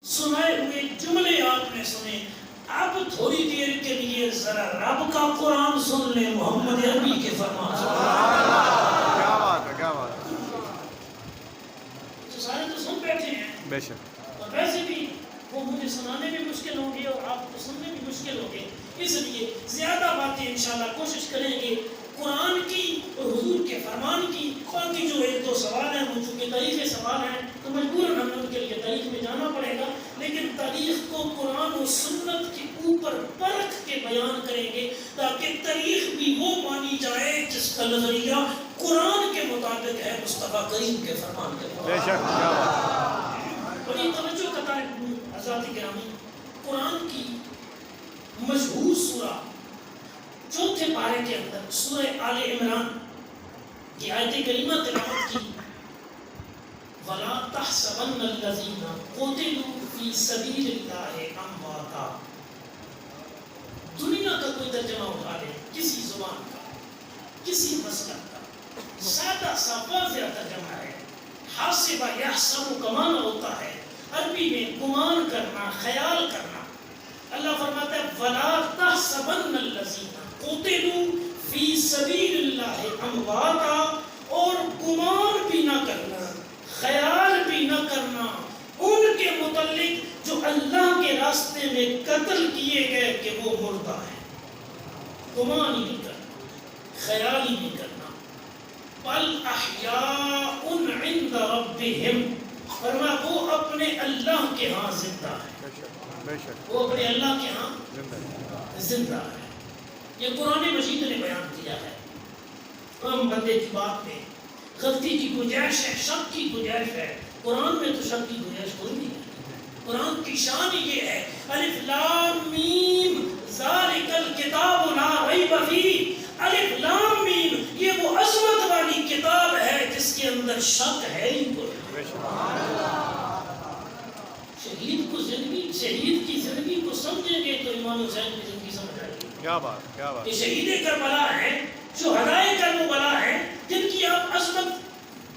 سنائے ہوئے جملے آپ نے سنے، اب تھوڑی دیر کے لیے ذرا رب کا قرآن سن لیں، محمد عربی کے فرمان۔ کیا بات ہے، کیا بات ہے، تو سارے تو سن بیٹھے ہیں، بے شک، اور ویسے بھی وہ مجھے سنانے بھی مشکل ہوں گے اور آپ کو سننے بھی مشکل ہوں گے، اس لیے زیادہ باتیں انشاءاللہ کوشش کریں گے قرآن کی اور حضور کے فرمان کی۔ باقی جو ایک دو سوال ہیں وہ چونکہ تاریخ سوال ہیں تو مجبوراً ہمیں ان کے لیے تاریخ میں جانا پڑے گا، لیکن تاریخ کو قرآن و سنت کے اوپر پرکھ کے بیان کریں گے تاکہ تاریخ بھی وہ مانی جائے جس کا نظریہ قرآن کے مطابق ہے، مصطفیٰ کریم کے فرمان کے مطابق۔ بے شک، کیا بات ہے، بڑی توجہ کا طالب حضرات گرامی، قرآن کی مشہور سورہ چوتھے پارے کے اندر سورہ آل عمران کی آیت کریمہ تلاوت کی، وَلَا تَحْسَبَنَّ الَّذِينَ قُتِلُوا فِي سَبِيلِ اللَّهِ أَمْوَاتًا۔ دنیا کا کوئی ترجمہ اٹھا لے، کسی زبان کا، کسی مسلک کا، سادہ سا واضح ترجمہ ہے۔ حاسبہ یحسب کا معنی ہوتا ہے عربی میں گمان کرنا، خیال کرنا۔ اللہ فرماتا ہے وَلَا تَحْسَبَنَّ الَّذِينَ قُتِلُوا فِي سَبِيلِ اللَّهِ أَمْوَاتًا، اور گمان بھی نہ کرنا، خیال بھی نہ کرنا ان کے متعلق جو اللہ کے راستے میں قتل کیے گئے کہ وہ مردہ ہیں۔ گمان ہی نہیں کرنا، خیال ہی نہیں کرنا۔ بل احیاء عند ربہم، فرمایا وہ اپنے اللہ کے ہاں زندہ ہے، بے شک، بے شک، وہ اپنے اللہ کے ہاں زندہ، زندہ ہے۔ یہ قرآن مجید نے بیان کیا ہے۔ ہم بندے کی بات میں غلطی کی گنجائش ہے، شک کی گنجائش ہے، قرآن میں تو شک کی گنجائش کوئی نہیں ہے۔ قرآن کی شان یہ ہے الف لام میم ذالک الکتاب لا ریب فیہ، الف لام میم یہ وہ عظمت والی کتاب ہے جس کے اندر شک ہے ہی کوئی۔ بے شک، شہید کی زندگی کو سمجھیں گے تو امام حسین کی زندگی سمجھ آئے گی۔ کیا بات، کیا بات، کہ شہید کربلا ہیں، شہدائے کربلا ہیں، جن کی آپ عظمت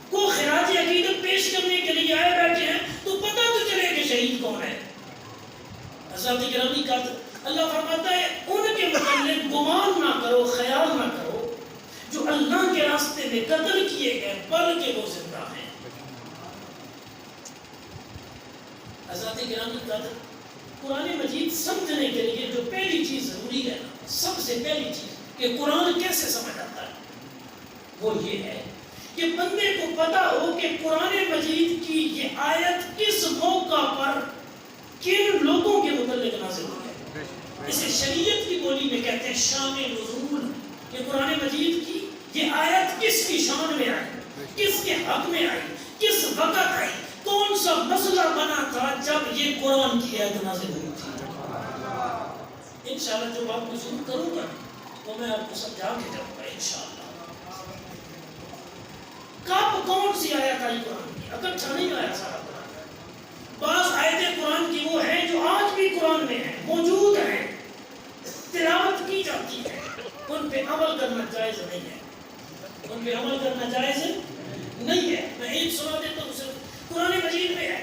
کو خراج عقیدت پیش کرنے کے لیے آئے بیٹھے ہیں تو پتہ تو چلے کہ شہید کون ہے۔ حضرات گرامی کا اللہ فرماتا ہے ان کے متعلق گمان نہ کرو، خیال نہ کرو جو اللہ کے راستے میں قتل کیے گئے بلکہ وہ زندہ ہیں۔ حضرات گرامی کا قرآن مجید سمجھنے کے لیے جو پہلی چیز ضروری ہے، سب سے پہلی چیز کہ قرآن کیسے سمجھ آتا ہے وہ یہ ہے کہ بندے کو پتا ہو کہ قرآن مجید کی یہ آیت کس موقع پر کن لوگوں کے متعلق نازل ہوئی ہے۔ اسے شریعت کی بولی میں کہتے ہیں شان نزول، کہ قرآن مجید کی یہ آیت کس کی شان میں آئی، کس کے حق میں آئی، کس وقت آئی، کون سا مسئلہ بنا تھا جب یہ قرآن کی آیت نازل ہوئی تھی۔ انشاءاللہ جو بات میں شروع کروں گا وہ میں آپ کو سمجھا کے جاؤں گا انشاءاللہ۔ کب کون سی آیت آئی قرآن کی؟ اکٹھا نہیں آیا سارا قرآن۔ بعض آیتیں قرآن کی وہ ہیں جو آج بھی قرآن میں ہیں، موجود ہیں، تلاوت کی جاتی ہے، ان پہ عمل کرنا جائز نہیں ہے، ان پہ عمل کرنا جائز نہیں ہے۔ میں ایک سنا دیتا ہوں، صرف قرآن مجید میں ہے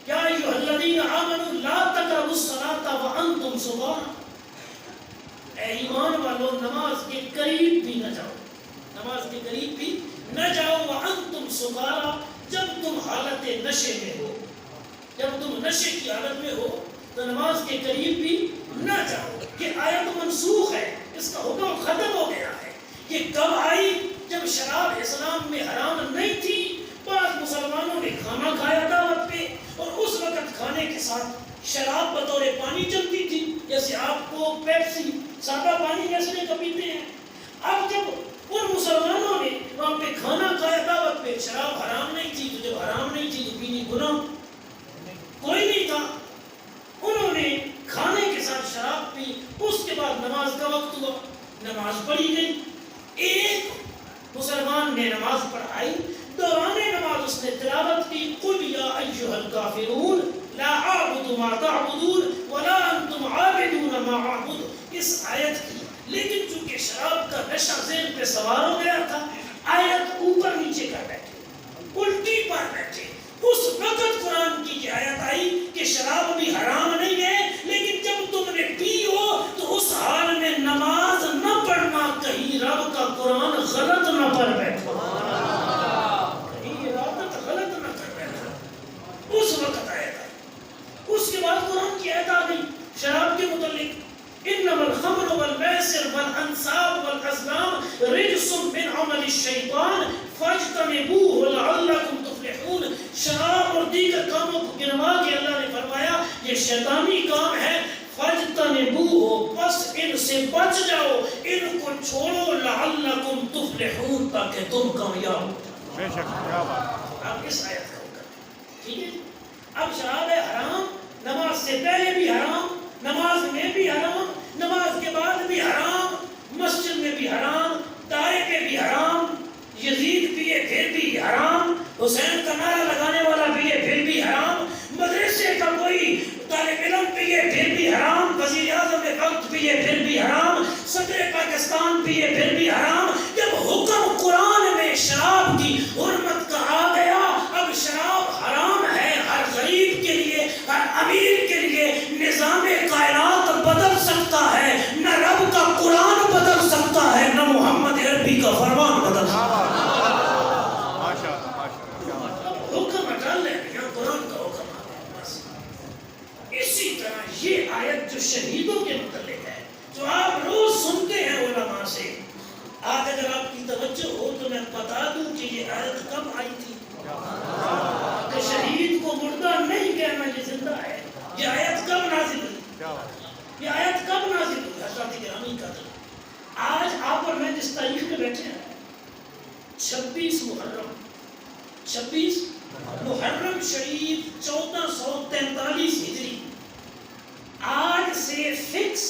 یا ایھا الذین آمنوا لا تقربوا الصلاۃ وانتم سکارى، اے ایمان والو نماز کے قریب بھی نہ جاؤ، نماز کے قریب بھی نہ جاؤ، وانتم سکارى، جب تم حالت نشے میں ہو، جب تم نشے کی حالت میں ہو تو نماز کے قریب بھی نہ جاؤ۔ یہ آیت منسوخ ہے، اس کا حکم ختم ہو گیا ہے۔ یہ کب آئی؟ جب شراب اسلام میں حرام نہیں تھی، بعض مسلمانوں نے کھانا کھایا دعوت پہ اور اس وقت کھانے کے ساتھ شراب بطور پانی چلتی تھی، جیسے آپ کو پیپسی سادہ پانی جیسے کا پیتے ہیں۔ اب جب ان مسلمانوں نے وہاں پہ کھانا کھایا دعوت پہ، شراب حرام نہیں تھی، تو جب حرام نہیں تھی تو پینی گناہ کوئی نہیں تھا، انہوں نے کھانے کے ساتھ شراب پی، اس کے بعد نماز کا وقت ہوا، نماز پڑھی گئی، ایک مسلمان نے نماز پڑھائی، دوران نماز اس نے تلاوت کی قُلْ يَا أَيُّهَا الْكَافِرُونَ لَا أَعْبُدُ مَا تَعْبُدُونَ وَلَا أَنْتُمْ عَابِدُونَ مَا أَعْبُدُ، اس آیت کی۔ لیکن چونکہ شراب کا نشہ ذہن پہ سوار ہو گیا تھا، آیت اوپر نیچے کر بیٹھے، الٹی پر بیٹھے، اس وقت قرآن کی یہ آیت آئی کہ شراب شراب بھی حرام نہیں ہے، لیکن جب تم نے پی ہو تو اس حال میں نماز نہ پڑھنا، کہیں رب کا قرآن غلط نہ پڑھ بیٹھو، کہیں عبادت غلط نہ کر بیٹھو، اس وقت آئے گا۔ اس کے بعد قرآن کی آیت آ گئی شراب کے متعلق، انما الخمر والمیسر والانصاب والازلام رجس من عمل الشیطان فاجتنبوه لعلکم تفلحون۔ شراب اور دیگر کاموں کو گنوا کے اللہ نے فرمایا یہ شیطانی کام ہے، فاجتنبوه، پس ان سے بچ جاؤ، ان کو چھوڑو، لعلکم تفلحون، تاکہ تم کامیاب ہو جاؤ۔ بے شک، کیا بات۔ آپ اس آیت کا حکم ہے، ٹھیک ہے۔ اب شراب ہے حرام، نماز سے پہلے بھی حرام، نماز میں بھی حرام، نماز کے بعد بھی حرام، مسجد میں بھی حرام، دائرے پہ بھی حرام، یزید پیے پھر بھی حرام، حسین کا نعرہ لگانے والا پیے پھر بھی حرام، مدرسے کا کوئی طالب علم پیے پھر بھی حرام، وزیر اعظم وقت پیے پھر بھی حرام، صدر پاکستان پیے پھر بھی حرام۔ جب حکم قرآن میں شراب کی حرمت کا آ گیا، اب شراب حرام ہے ہر غریب کے لیے، ہر امیر کے لیے۔ نظام کائنات بدل سکتا ہے، نہ رب کا قرآن بدل سکتا ہے، نہ محمد عربی کا فرمان بدل سکتا ہے۔ حکم ہٹا لیں، یہاں قرآن کا حکم آ گیا بس۔ اسی طرح یہ آیت جو شہیدوں کے متعلق ہے، جو آپ روز سنتے ہیں علماء سے، آج اگر آپ کی توجہ ہو تو میں بتا دوں کہ یہ آیت کب آئی تھی، کہ شہید کو مردہ نہیں کہنا، یہ زندہ ہے۔ یہ آیت کب نازل ہوئی؟ یہ آیت کب نازل ہوئی؟ حضرات گرامی قدر، آج آپ اور میں جس تاریخ میں بیٹھے ہیں 26 محرم شریف 1443 ہجری، آج سے فکس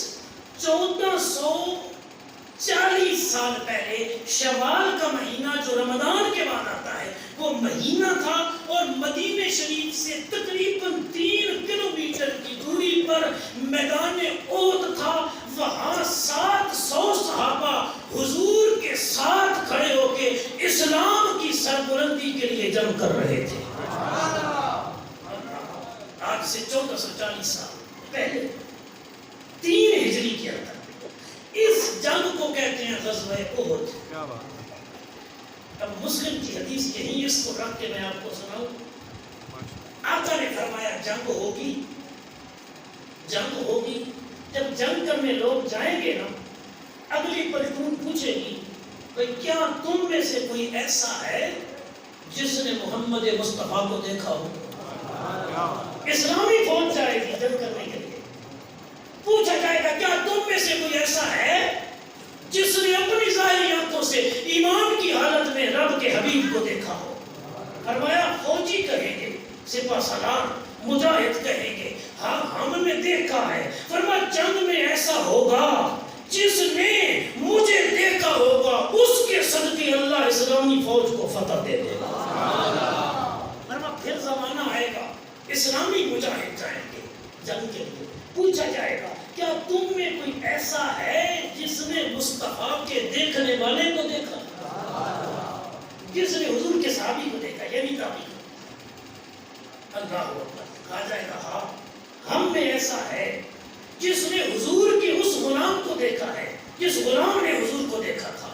1440 سال پہلے شوال کا مہینہ جو رمضان کے بعد آتا ہے وہ مہینہ تھا، اور مدینہ شریف سے تقریباً 3 کلومیٹر کی دوری پر میدان احد تھا۔ وہاں 700 صحابہ حضور کے ساتھ کھڑے ہو کے اسلام کی سربلندی کے لیے جنگ کر رہے تھے۔ آج سے 1440 سال پہلے 3 ہجری کے اندر اس جنگ کو کہتے ہیں غزوہ احد۔ اب مسلم کی حدیث یہی، اس کو رکھ کے میں آپ کو سناؤں۔ آقا نے فرمایا جنگ ہوگی، جنگ ہوگی۔ جب جنگ کرنے لوگ جائیں گے نا، اگلی پلٹون پوچھے گی بھئی کیا تم میں سے کوئی ایسا ہے جس نے محمد مصطفیٰ کو دیکھا ہو؟ اسلامی فوج جائے گی جنگ کرنے کے لیے، پوچھا جائے گا کیا تم میں سے کوئی ایسا ہے جس نے اپنی ظاہری آنکھوں سے ایمان کی حالت میں رب کے حبیب کو دیکھا ہو؟ فرمایا فوجی کہیں گے، سپہ سالار مجاہد کہیں گے ہاں ہم نے دیکھا ہے۔ فرمایا جنگ میں ایسا ہوگا جس نے مجھے دیکھا ہوگا، اس کے صدقے اللہ اسلامی فوج کو فتح دے دے گا۔ فرمایا پھر زمانہ آئے گا اسلامی مجاہد جائیں گے جنگ کے لیے، پوچھا جائے گا کیا تم میں کوئی ایسا ہے جس نے مصطفیٰ کے دیکھنے والے کو دیکھا، جس نے حضور کے صحابی کو دیکھا، یہ بھی تابعی۔ اللہ اکبر، کہا جائے گا ہاں ہم میں ایسا ہے جس نے حضور کے اس غلام کو دیکھا ہے جس غلام نے حضور کو دیکھا تھا۔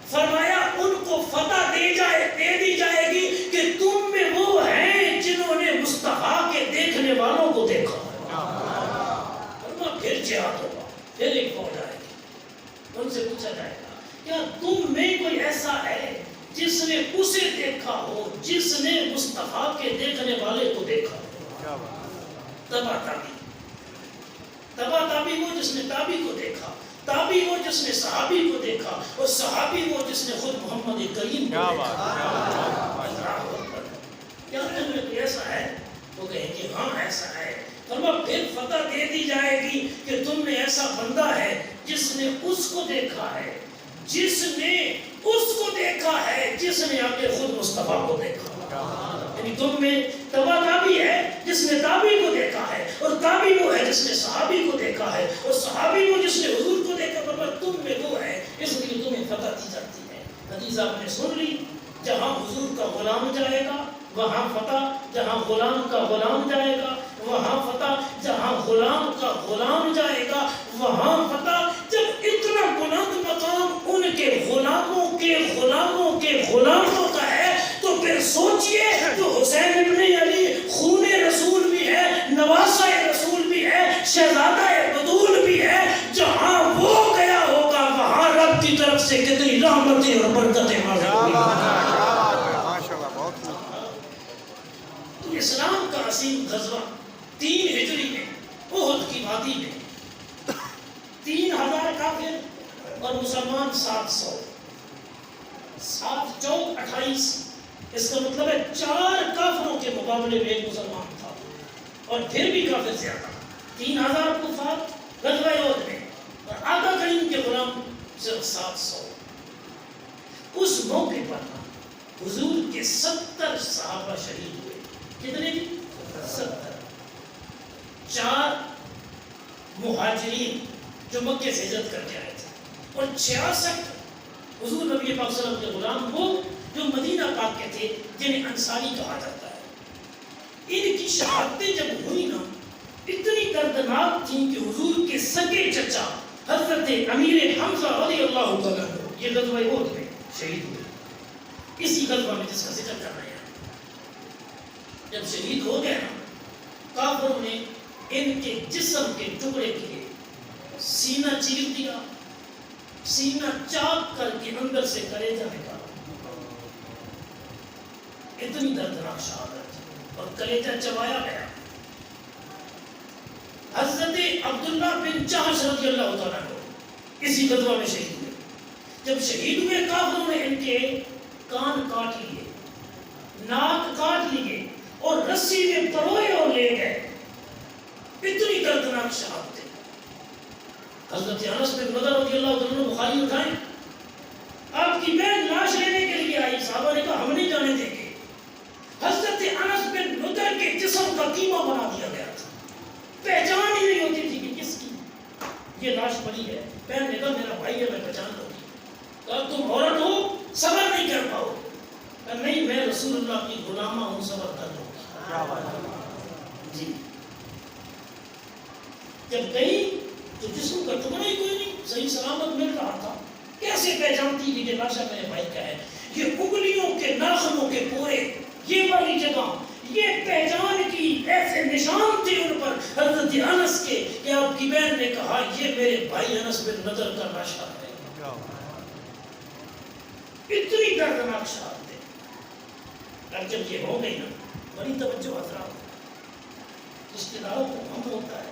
فرمایا ان کو فتح دے دی جائے گی کہ تم میں وہ ہیں جنہوں نے مصطفیٰ کے دیکھنے والوں کو دیکھا۔ پھر جہاد ہوگا، پھر ایک فوج آئے گی، ان سے پوچھا جائے گا کیا تم میں کوئی ایسا ہے جس نے اسے دیکھا ہو جس نے مصطفیٰ کے دیکھنے والے کو دیکھا ہو؟ تبا تابی وہ جس نے تابی کو دیکھا، تابی وہ جس نے صحابی کو دیکھا، اور صحابی وہ جس نے خود محمد کریم کو دیکھا۔ کیا تم میں کوئی ایسا ہے؟ وہ کہیں کہ ہاں ایسا ہے۔ فرمایا پھر فتح دے دی جائے گی کہ تم میں ایسا بندہ ہے جس نے اس کو دیکھا ہے، جس نے اس کو دیکھا ہے جس نے آگے خود مصطفیٰ کو دیکھا۔ یعنی تم میں تبا تابی ہے جس نے تابی کو دیکھا ہے، اور تابی وہ ہے جس نے صحابی کو دیکھا ہے، اور صحابی وہ جس نے حضور کو دیکھا۔ فرمایا تم میں وہ ہے، اس لیے تمہیں فتح دی جاتی ہے۔ حدیث آپ نے سن لی، جہاں حضور کا غلام جائے گا وہاں فتح، جہاں غلام کا غلام جائے گا وہاں فتح جہاں غلام کا غلام جائے گا وہاں فتح. جب اتنا بلند مقام ان کے غلاموں کے غلاموں کے غلاموں کا ہے تو پھر سوچئے جو حسین ابن علی خون رسول بھی ہے, نواسہ رسول بھی ہے, شہزادہ بدول بھی ہے, جہاں وہ گیا ہوگا وہاں رب کی طرف سے کتنی رحمتیں اور برکتیں حاصل ہوئی. ماشاءاللہ بہت تو اسلام کا عظیم غزوہ 3 ہجری میں احد کی وادی میں 3000 کافر اور مسلمان 700. 7 چوک 28. اس کا مطلب ہے 4 کافروں کے مقابلے میں ایک مسلمان تھا اور پھر بھی کافر زیادہ. 3000 کفار غزوہ احد میں اور آقا کریم کے غلام صرف 700. اس موقع پر حضور کے 70 صحابہ شہید ہوئے. کتنے بھی؟ 70. 4 مہاجرین جو مکے سے ہجرت کر کے آئے تھے اور 66 حضور نبی پاک صلی اللہ علیہ وسلم کے غلام وہ جو مدینہ پاک کے تھے جنہیں انصاری کہا جاتا ہے. ان کی شہادتیں جب ہوئی نا اتنی دردناک تھیں کہ حضور کے سگے چچا حضرت امیر حمزہ رضی اللہ تعالیٰ یہ غزوہ احد میں شہید ہوئے. اسی غزوہ میں جس کا ذکر کر رہے ہیں جب شہید ہو گئے نا کافروں نے ان کے جسم کے ٹکڑے کیے, سینہ چیر دیا, سینہ چاک کر کے اندر سے کلیجہ نکالا. اتنی دردناک شہادت اور کلیجہ چبایا گیا. حضرت عبداللہ بن جحش رضی اللہ تعالیٰ عنہ اسی غزوہ میں شہید ہوئے. جب شہید ہوئے کافروں نے ان کے کان کاٹ لیے, ناک کاٹ لیے اور رسی میں پروئے اور لے گئے. اتنی دردناک شہادت. حضرت انس بن نضر رضی اللہ عنہ بخاری اٹھائیں, آپ کی بہن لاش لینے کے لیے آئی, صحابہ نے کہا ہم نہیں جانے دیں گے. حضرت انس بن نضر کے جسم کا قیمہ بنا دیا گیا تھا, پہچان ہی نہیں ہوتی تھی کہ کس کی یہ لاش پڑی ہے. بہن نے کہا میرا بھائی ہے میں پہچان لوں گی. کہا تم عورت ہو صبر نہیں کر پاؤ. کہا نہیں میں رسول اللہ کی غلامہ ہوں صبر کر لوں گی. جی جب گئی تو جسم کا ٹکڑا ہی کوئی نہیں, صحیح سلامت مل رہا تھا. کیسے پہچانتی کہ یہ لاشا میرے بھائی کا ہے؟ یہ انگلیوں کے ناخنوں کے پورے یہ والی جگہ یہ پہچان کی ایسے نشان تھے ان پر حضرت انس کے کہ آپ کی بہن نے کہا یہ میرے بھائی انس بن نضر کا لاشا ہے. اتنی دردناک شہادت. اب جب یہ ہو گئی نا بڑی توجہ حضرات, رشتے داروں کو غم ہوتا ہے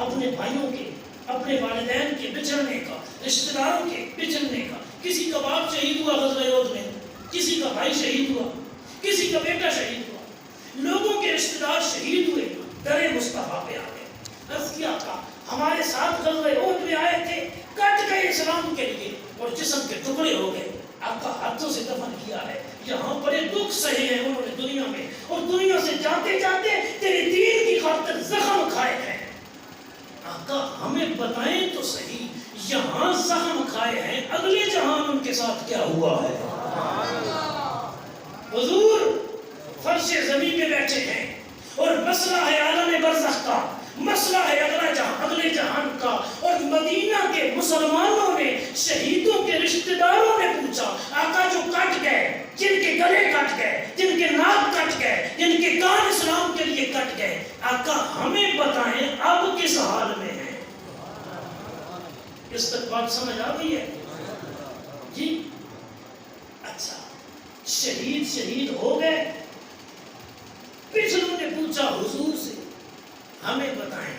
اپنے بھائیوں کے اپنے والدین کے بچھڑنے کا, رشتہ داروں کے بچھڑنے کا. کسی کا باپ شہید ہوا غزوہ احد میں, کسی کا بھائی شہید ہوا, کسی کا بیٹا شہید ہوا, لوگوں کے رشتہ دار شہید ہوئے, در مصطفیٰ پہ آ گئے. عرض کیا تھا ہمارے ساتھ غزوہ احد میں آئے تھے, کٹ گئے اسلام کے لیے اور جسم کے ٹکڑے ہو گئے, آپ کا ہاتھوں سے دفن کیا ہے. یہاں بڑے دکھ سہے ہیں انہوں نے دنیا میں, اور دنیا سے جاتے جاتے تیرے دین کی خاطر زخم کھائے ہیں. آقا ہمیں بتائیں تو صحیح, یہاں زخم کھائے ہیں, اگلے جہان ان کے ساتھ کیا ہوا ہے؟ حضور فرش زمین پہ بیٹھے ہیں اور مسئلہ ہے عالم برزخ کا, مسئلہ ہے اگلے جہان کا. اور مدینہ کے مسلمانوں نے شہیدوں کے رشتہ داروں نے پوچھا آقا جو کٹ گئے, جن کے گلے کٹ گئے, جن کے ناک کٹ گئے, جن کے کان اسلام کے لیے کٹ گئے, آقا ہمیں بتائیں اب کس حال میں ہیں؟ اس تک بات سمجھ آ گئی ہے جی؟ اچھا شہید ہو گئے. پچھلوں نے پوچھا حضور سے ہمیں بتائیں.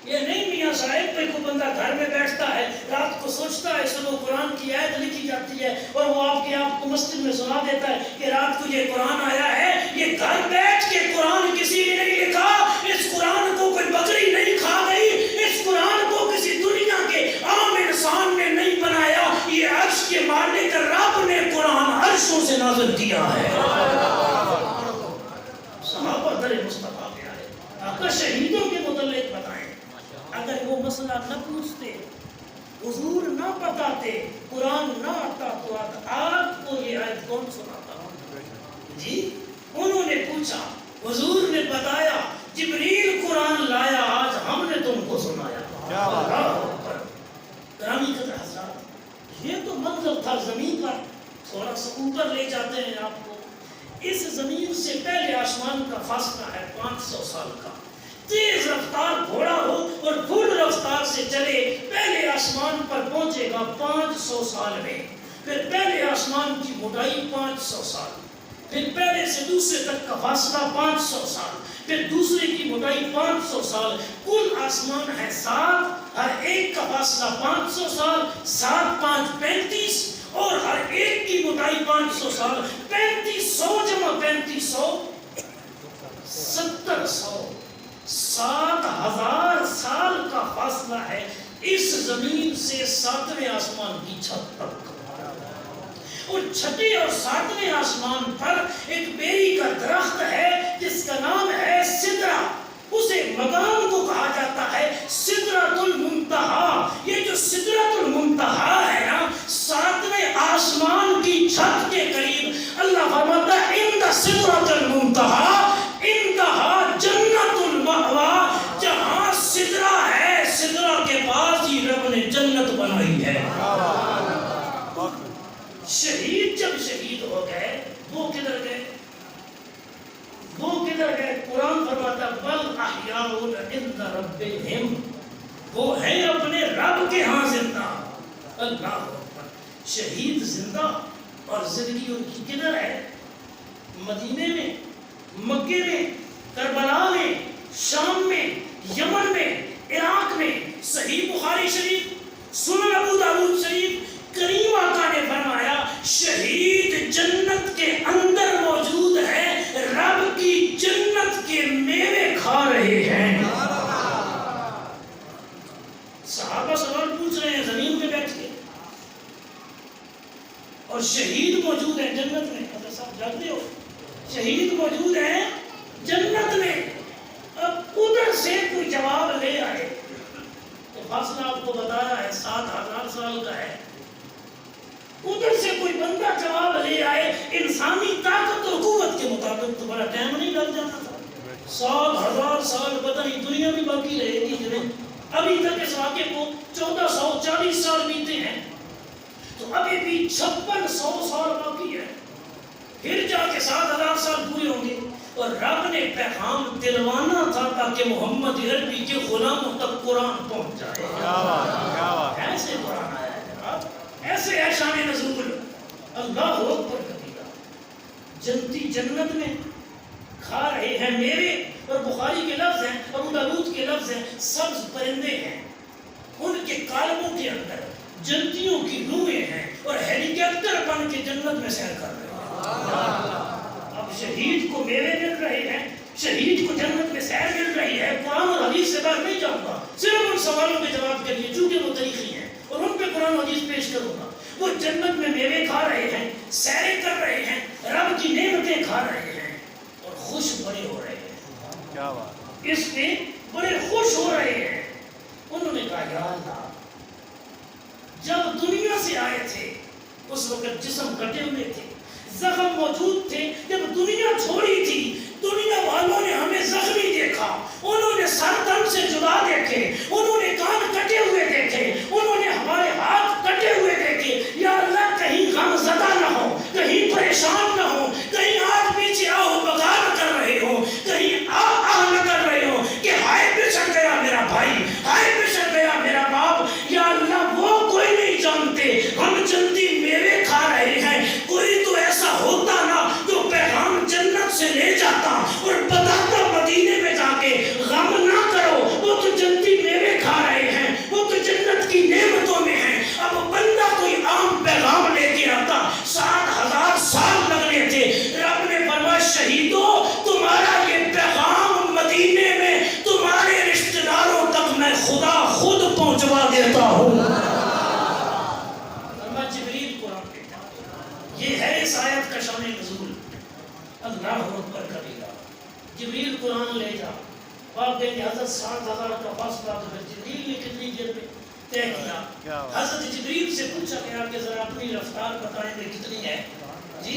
یہ نہیں میاں صاحب پہ کوئی بندہ گھر میں بیٹھتا ہے رات کو سوچتا ہے سنو قرآن کی آیت لکھی جاتی ہے اور وہ آپ کو مسجد میں سنا دیتا ہے کہ رات کو یہ قرآن آیا ہے. یہ گھر بیٹھ کے قرآن کسی نے نہیں لکھا, اس قرآن کو کوئی بکری نہیں کھا گئی, اس قرآن کو کسی دنیا کے عام انسان نے نہیں بنایا. یہ عرش کے مالک رب نے قرآن عرشوں سے نازل کیا ہے. صحابہ در مصطفیٰ پہ آئے, آقا شہیدوں کے متعلق بتائیں. اگر وہ مسئلہ نہ پوچھتے, حضور نہ بتاتے, قرآن نہ آتا تو آپ کو یہ آیت کون سناتا؟ جی انہوں نے پوچھا, حضور نے بتایا جبریل قرآن لایا آج ہم نے تم کو سنایا. کیا بات ہے. اللہ اکبر. گرامی قدر حضرات یہ تو منظر تھا زمین پر. تھوڑا سا اوپر لے جاتے ہیں آپ کو. اس زمین سے پہلے آسمان کا فاصلہ ہے 500 سال کا. تیز رفتار گھوڑا ہو اور فل رفتار سے چلے پہلے آسمان پر پہنچے گا 500 سال میں. پھر پہلے آسمان کی موٹائی 500 سال. پھر پہلے سے دوسرے تک کا فاصلہ 500 سال. پھر دوسرے کی موٹائی 500 سال. کل آسمان ہے 7. ہر ایک کا فاصلہ 500 سال. 7 5 35 اور ہر ایک کی موٹائی 500 سال. 3500 جمع 3500 1700. 7000 سال کا فاصلہ ہے اس زمین سے 7ویں آسمان کی چھت تک. اور 6 اور 7ویں آسمان پر ایک بیری کا درخت ہے جس کا نام ہے سدرہ. اسے مقام کو کہا جاتا ہے سدرۃ المنتہا. یہ جو سدرۃ المنتہا ہے نا 7ویں آسمان کی چھت کے قریب اللہ فرماتا ہے عند سدرۃ المنتہا انتہا جنت المأویٰ. جہاں سدرہ ہے سدرہ کے پاس ہی رب نے جنت بنائی ہے. شہید جب شہید ہو گئے وہ کدھر گئے؟ وہ کدھر گئے؟ قرآن فرماتا بل احیاء عند ربہم. وہ ہیں اپنے رب کے ہاں زندہ. اللہ اکبر. شہید زندہ اور زندگی ان کی کدھر ہے؟ مدینے میں، مکے میں، کربلا میں، شام میں، یمن میں، عراق میں. صحیح بخاری شریف، سنن ابو داؤد شریف. کریم آقا نے فرمایا شہید جنت کے اندر موجود ہے، رب کی جنت کے میوے کھا رہے ہیں. صحابہ سوال پوچھ رہے ہیں زمین پہ بیٹھ کے اور شہید موجود ہے جنت میں. حضرت صاحب جانتے ہو شہید موجود ہے جنت میں. اب ادھر سے کوئی جواب لے آئے تو فاصلہ آپ کو بتایا ہے 7000 سال کا ہے. ادھر سے کوئی بندہ جواب لے آئے انسانی طاقت اور قوت کے مطابق تو بڑا ٹائم نہیں لگ جاتا تھا. 7000 سال پتہ نہیں دنیا بھی باقی رہے گی کہ نہیں. ابھی تک اس واقعے کو 1440 سال بیتے ہیں تو ابھی بھی 5600 سال باقی ہے. پھر جا کے 7000 سال پورے ہوں گے. اور رب نے پیغام دلوانا تھا تاکہ محمد عربی کے غلاموں تک قرآن پہنچ جائے. ایسے قرآن آیا ہے جناب. ایسے ہے شان نزول. اللہ اکبر کبیرہ. جنتی جنت میں کھا رہے ہیں میوے. اور بخاری کے لفظ ہیں، ابو داؤد کے لفظ ہیں، سبز پرندے ہیں. ان کے کالبوں کے اندر جنتیوں کی روحیں ہیں اور ہیلی کاپٹر بن کے جنت میں سیر کر رہے ہیں. اب شہید کو میوے مل رہے ہیں، شہید کو جنت میں سیر مل رہی ہے. قرآن اور حدیث سے باہر نہیں جاؤں گا، صرف ان سوالوں کے جواب کے لیے چونکہ وہ تاریخی ہیں اور ان پہ قرآن حدیث پیش کروں گا. وہ جنت میں میوے کھا رہے ہیں، سیریں کر رہے ہیں، رب کی نعمتیں کھا رہے ہیں اور خوش بڑے ہو رہے ہیں. کیا بات. اس میں بڑے خوش ہو رہے ہیں. انہوں نے کہا یا اللہ جب دنیا سے آئے تھے اس وقت جسم کٹے ہوئے تھے، زخم موجود تھے. جب دنیا چھوڑی تھی دنیا والوں نے ہمیں زخمی دیکھا، انہوں نے سر تن سے جدا دیکھے، انہوں نے کان کٹے ہوئے دیکھے، انہوں نے ہمارے ہاتھ کٹے ہوئے دیکھے. یا اللہ کہیں غم زدہ نہ ہو، کہیں پریشان نہ ہو، کہیں آج پیچھے آہو بغار کر رہے ہو، کہیں آہ نہ کر رہے ہو کہ ہائے بچھڑ گیا میرا بھائی، ہائے بچھڑ گیا میرا باپ. یا اللہ وہ کوئی نہیں جانتے ہم جنتی میوے کھا رہے ہیں. کوئی تو ایسا ہوتا نا جو پیغام جنت سے لے جاتا اور بتاتا مدینے میں جا کے غم نہ کرو، وہ تو جنتی میوے کھا رہے ہیں، وہ تو جنت کی نعمتوں میں ہیں. اب بندہ کوئی عام پیغام لے کے آتا 7000 سال لگنے تھے. رب نے فرمایا شہیدوں تمہارا یہ پیغام مدینے میں تمہارے رشتہ داروں تک میں خدا خود پہنچوا دیتا ہوں. جبریل قرآن کہتا یہ ہے اس آیت کا شان نزول. اللہ اکبر کبیرہ. جبریل قرآن لے جا. آپ کہیں گے حضرت 7000 کا فاصلہ تو جبریل نے کتنی دیر میں طے کیا؟ حضرت جبریل سے پوچھا گیا کہ ذرا اپنی رفتار بتائیں گے کتنی ہے؟ جی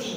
3,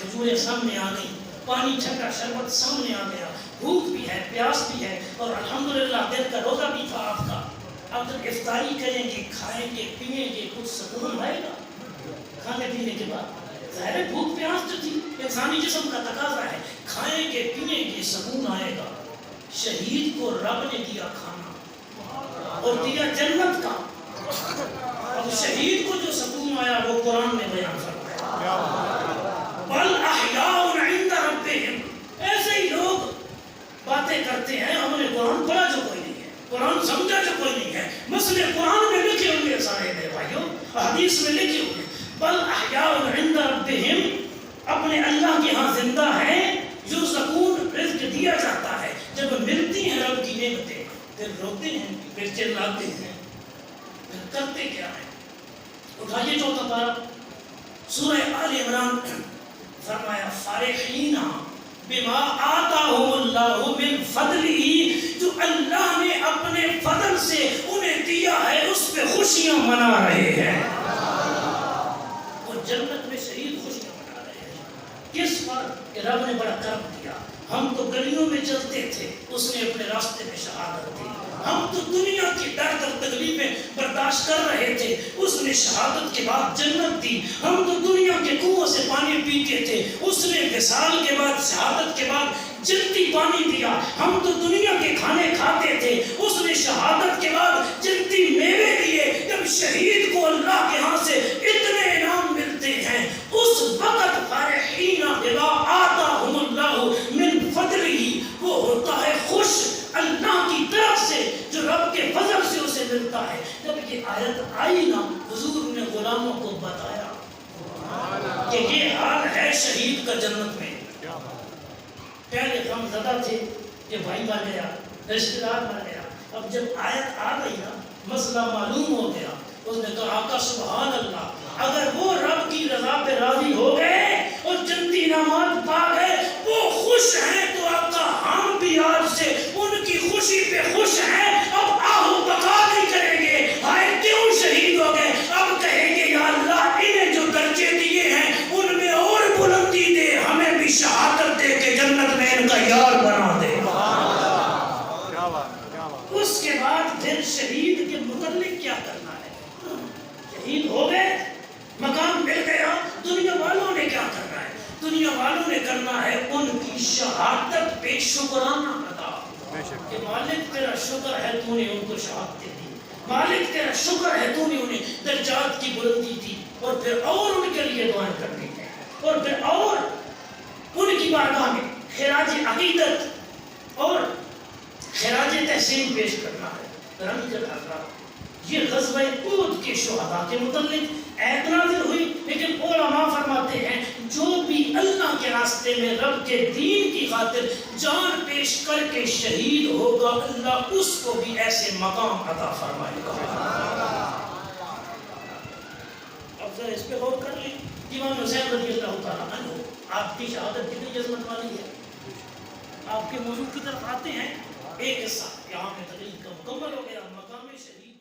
کھجوریں سامنے آ گئی، پانی ٹھنڈا شربت سامنے آ گیا، بھوک بھی ہے، پیاس بھی ہے، اور الحمدللہ دل کا روزہ بھی تھا آپ کا. اب جب افطاری کریں گے، کھائیں گے، پیئیں گے، کچھ سکون آئے گا کھانے پینے کے بعد. ظاہر ہے بھوک پیاس جو تھی انسانی جسم کا تقاضا ہے، کھائیں گے پیئیں گے سکون آئے گا. شہید کو رب نے دیا کھانا اور دیا جنت کا. اب شہید کو جو سکون آیا وہ قرآن میں بیان فرمایا. بل احیاء عند ربہم. ایسے ہی لوگ باتیں کرتے ہیں ہم نے قرآن پڑھا جو کوئی نہیں ہے، قرآن سمجھا جو کوئی نہیں ہے. مسئلے قرآن میں لکھے ہوئے سارے میرے بھائیوں، حدیث میں لکھے ہوئے. بل احیاء عند ربہم، اپنے اللہ کے ہاں زندہ ہے. جو سکون رزق دیا جاتا ہے جب ملتی ہیں رب کی نعمتیں، پھر روتے ہیں، پھر چلاتے ہیں، پھر کرتے کیا ہیں. اٹھائیے 4 پارہ سورہ آل عمران. فرمایا فارحین بما آتاہم اللہ من فضلہ، جو اللہ نے اپنے فضل سے انہیں دیا ہے اس پہ خوشیاں منا رہے ہیں. وہ جنت میں شہید خوشیاں منا رہے ہیں. کس پر؟ کہ رب نے بڑا کرم کیا. ہم تو گلیوں میں چلتے تھے، اس نے اپنے راستے میں شہادت دی. ہم تو دنیا کی درد اور تکلیفیں برداشت کر رہے تھے، اس نے شہادت کے بعد جنت دی. ہم تو دنیا کے کنویں سے پانی پیتے تھے، اس نے وصال کے بعد شہادت کے بعد جنتی پانی دیا. ہم تو دنیا کے کھانے کھاتے تھے، اس نے شہادت کے بعد جنتی میوے دیے. جب شہید کو اللہ کے ہاں سے اتنے انعام ملتے ہیں، اس وقت فارحین بما آتاہم اللہ من فضلہ، وہ ہوتا ہے خوش اللہ کی طرف سے جو رب کے فضل سے اسے ملتا ہے. جب یہ آیت آئی نا، حضور نے غلاموں کو بتایا کہ یہ حال ہے شہید کا جنت میں. پہلے غم زدہ تھے کہ بھائی مر گیا، رشتہ دار مر گیا. اب جب آیت آ گئی نا، مسئلہ معلوم ہو گیا. اس نے کہا آقا سبحان اللہ، اگر وہ رب کی رضا پہ راضی ہو گئے اور جنتی انعامات پا گئے، وہ خوش ہیں، تو آقا ہم بھی آج سے ان کی خوشی پہ خوش ہیں. اب آہو بقا نہیں کریں گے ہائے کیوں شہید ہو گئے. اب کہیں گے یا اللہ انہیں جو درجے دیے ہیں ان میں اور بلندی دے، ہمیں بھی شہادت دے کے جنت میں ان کا یار بنا دے. اس کے بعد پھر شہید کے متعلق کیا کرنا ہے؟ شہید ہو گئے، مقام مل گیا، دنیا والوں نے کیا کرنا ہے؟ دنیا والوں نے کرنا ہے ان کی شہادت پہ شکرانہ ادا. کہ مالک تیرا شکر ہے تو نے ان کو شہادت دی، مالک تیرا شکر ہے تو نے انہیں درجات کی بلندی دی. اور پھر اور ان کے لیے دعائیں کرنی ہے، اور پھر اور ان کی بارگاہ میں خراج عقیدت اور خراج تحسین پیش کرنا ہے. یہ غزوہ احد کے شہداء کے متعلق آیت نازل ہوئی، لیکن علماء فرماتے ہیں جو بھی اللہ کے راستے میں رب کے دین کی خاطر جان پیش کر کے شہید ہوگا، اللہ اس کو بھی ایسے مقام عطا فرمائے گا. اب ذرا اس پہ غور کر لیں. امام حسین رضی اللہ تعالیٰ عنہ، آپ کی شہادت کتنی عظمت والی ہے. آپ کے موضوع کی طرف آتے ہیں. ایک حصہ یہاں میں تقریر کا مکمل ہو گیا. مقام شہید